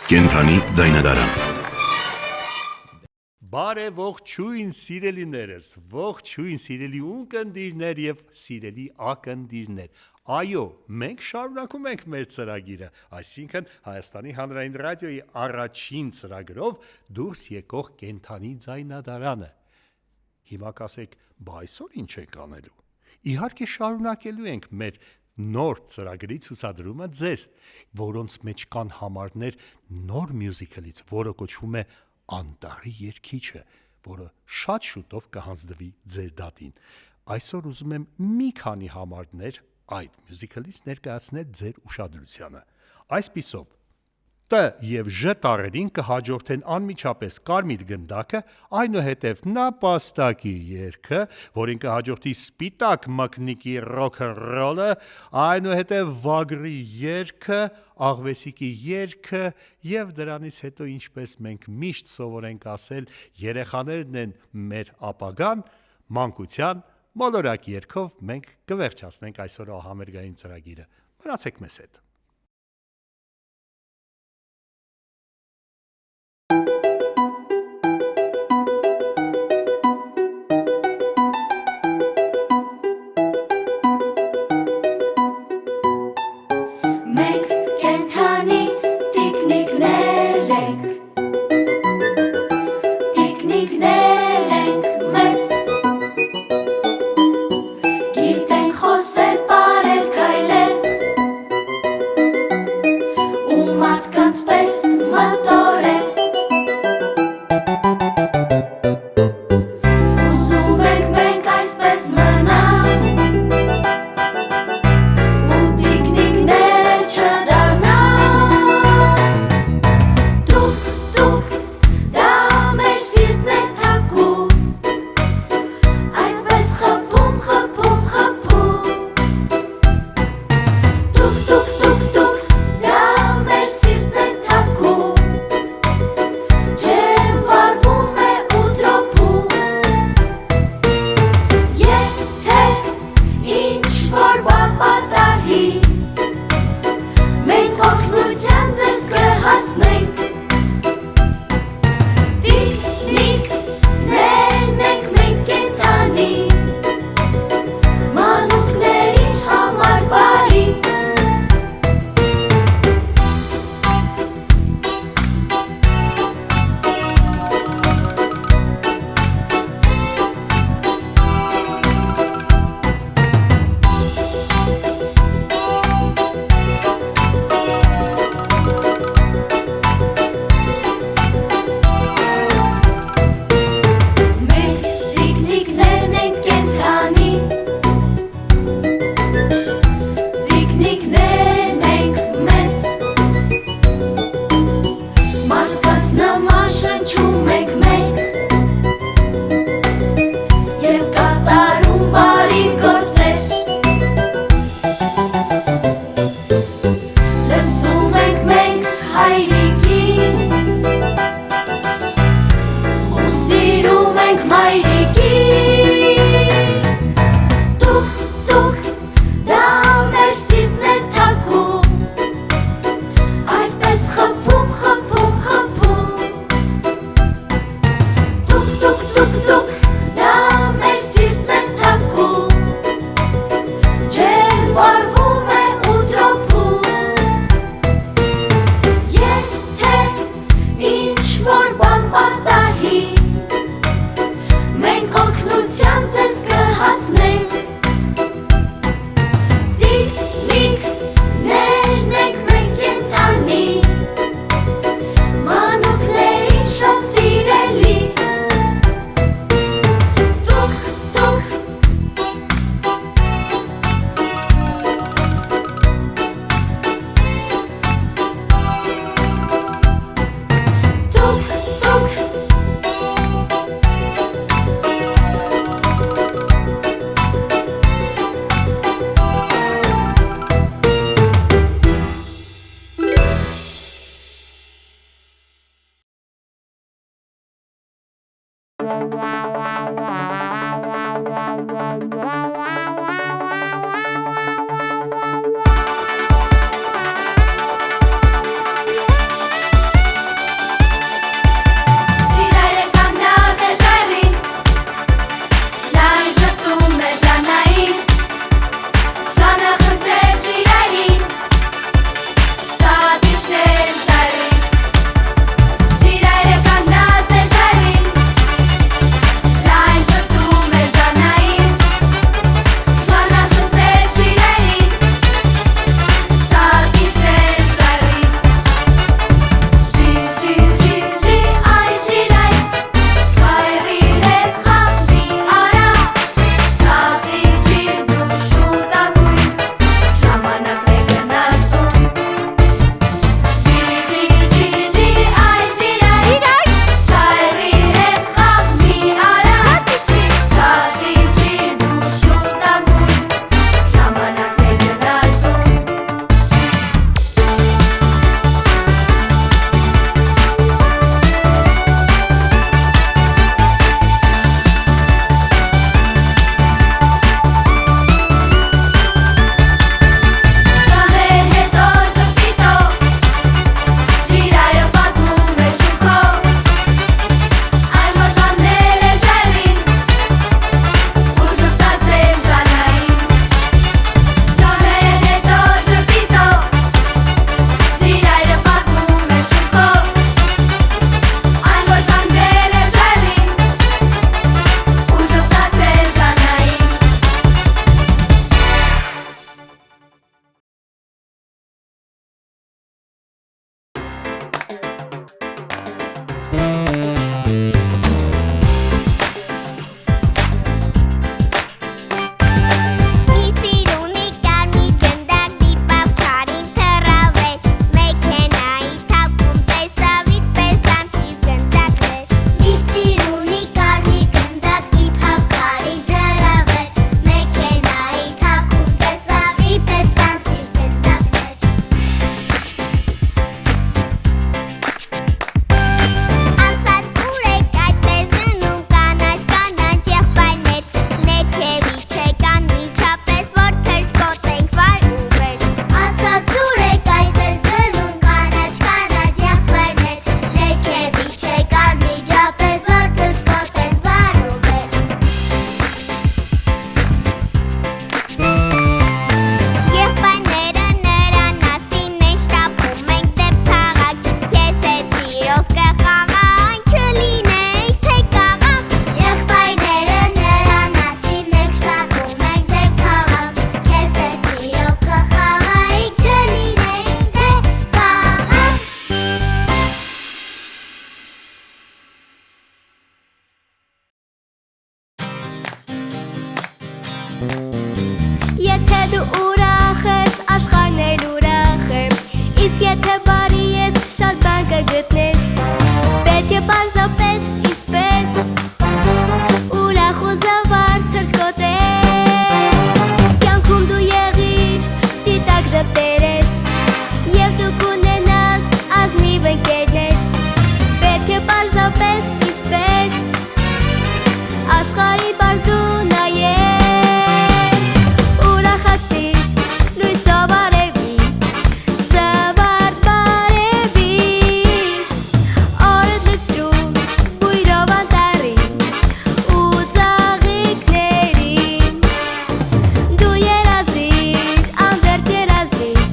Կենդանի ձայնադարան։ Բարև սիրելիներս, ողջույն սիրելի ունկնդիրներ եւ սիրելի ակնդիրներ։ Այո, մենք շարունակում ենք մեր ծրագիրը, այսինքն Հայաստանի Հանրային ռադիոյի առաջին ծրագրով դուրս եկող կենդանի ձայնադարանը։ Հիմա կասեք, բա այսօր ինչ ենք անելու։ Իհարկե շարունակելու ենք մեր նոր ծրագրի ցուցադրումը ձեզ, որոնց մեջ կան համարներ նոր մյուզիկլից, որը կոչվում է Անտառի երգիչը, որը շատ շուտով կհանձնվի ձեր դատին։ Այսօր ուզում եմ մի քանի համարներ այդ մյուզիկլից ներկայացնել ձեր ուշադրությանը։ Այսպիսով, Տ և Ժ տառերին կհաջորդեն անմիջապես կարմիր գնդակը, այնուհետև նապաստակի երգը, որին կհաջորդի սպիտակ մկնիկի ռոքնռոլը, այնուհետև վագրի երգը, աղվեսիկի երգը և դրանից հետո, ինչպես մենք միշտ սովորենք ասել, երեխաներն են մեր ապագան, մանկության մոլորակ երգով մենք կվերջացնենք այսօրվա համերգային ծրագիրը։ Մնացեք մեզ հետ։ աշխարհի բարձ դու նայես ուրախացիր լույսով արևի զվարթ բարևիր օրդ լցրում բույրով անտառին ու ծաղիկներին դու երազիր անվերջ երազիր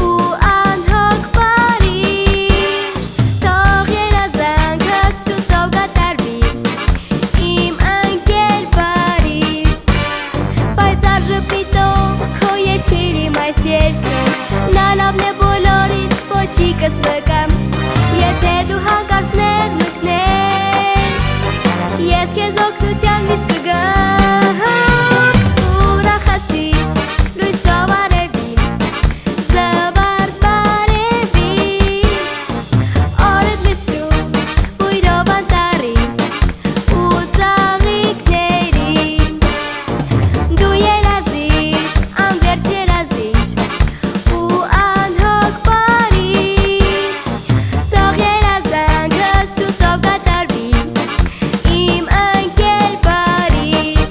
ու անհոգ բարիր թող երազանքդ շուտով կատարվի իմ ընկեր բարիր պայծառ ժպիտով քո երկիր իմ այս երկրում նա լավն է բոլորից ոչիկս վկամ եթե դու հանկարծներ մտնես ես քեզ օգնության միշտ կգամ ուրախացիր լույսով արևի զվարթ բարևիր օրդ լցրում բույրով անտառին ու ծաղիկներին դու երազիր անվերջ երազիր ու անհոգ բարիր թող երազանքդ շուտով կատարվի իմ ընկեր բարիր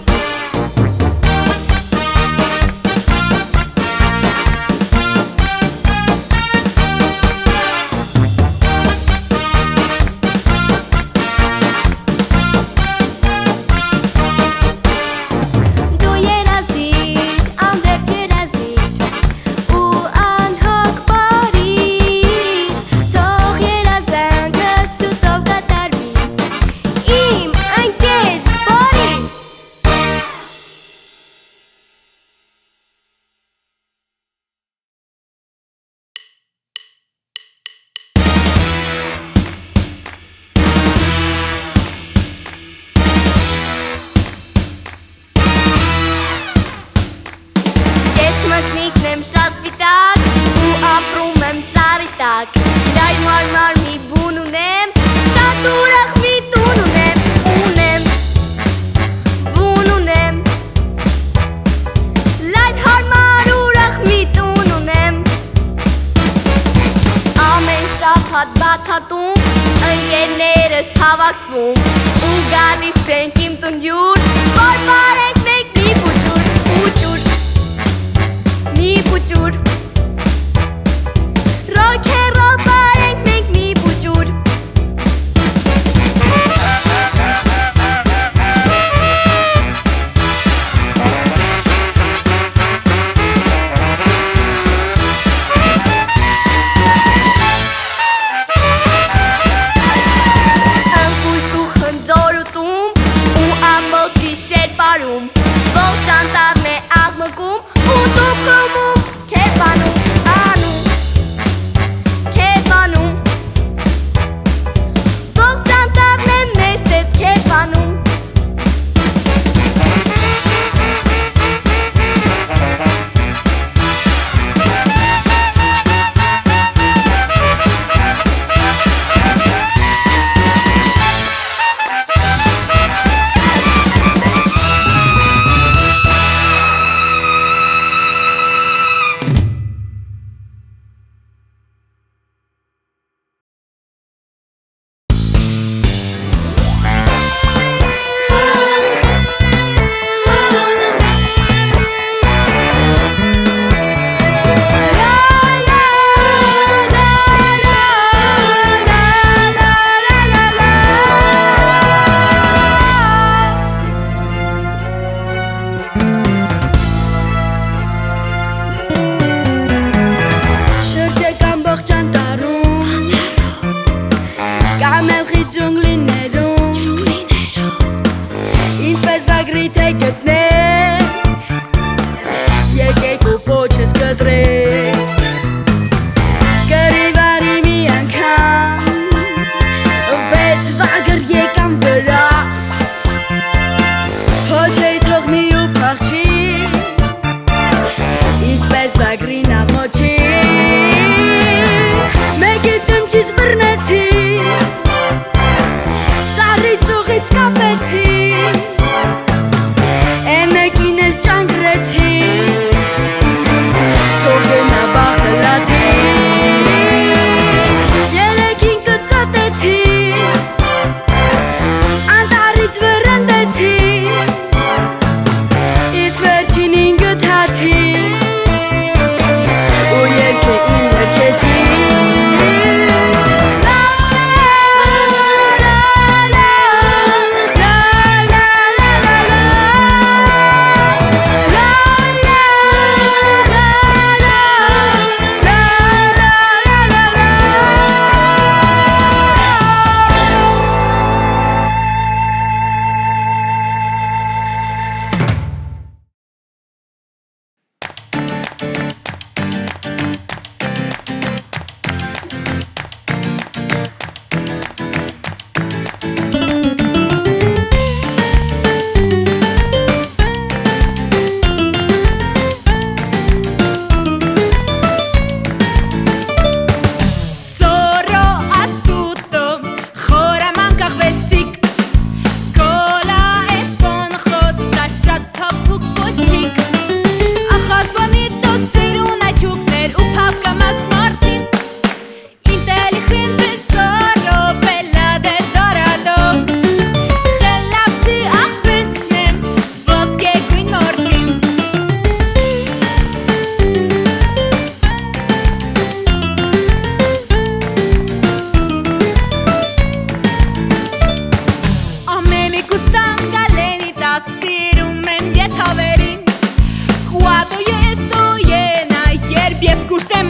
դու երազիր անվերջ երազիր ու անհոգ բարիր թող երազանքդ շուտով կատարվի իմ ընկեր բարիր Ես մտնիկն եմ շատ սպիտակ ու ապրում եմ ծառի տակ լայր մարմար մի բուն ունեմ շատ ուրախ մի տուն ունեմ բուն ունեմ լայր հարմար ուրախ մի տուն ունեմ ամեն շաբաթ բացատում ընկերներս հավաքվում ու գալիս ենք իմ տուն յուր որ բարենք մենք մի փուչուր մի փուչուր ռոքերոլ բարենք մենք մի փուչուր ընկույզ ու խնձորուտում ու ամոթ գիշեր պարում ողջ անտառն է աղմկում ու դու խմում քեզ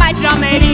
այդ ժամերի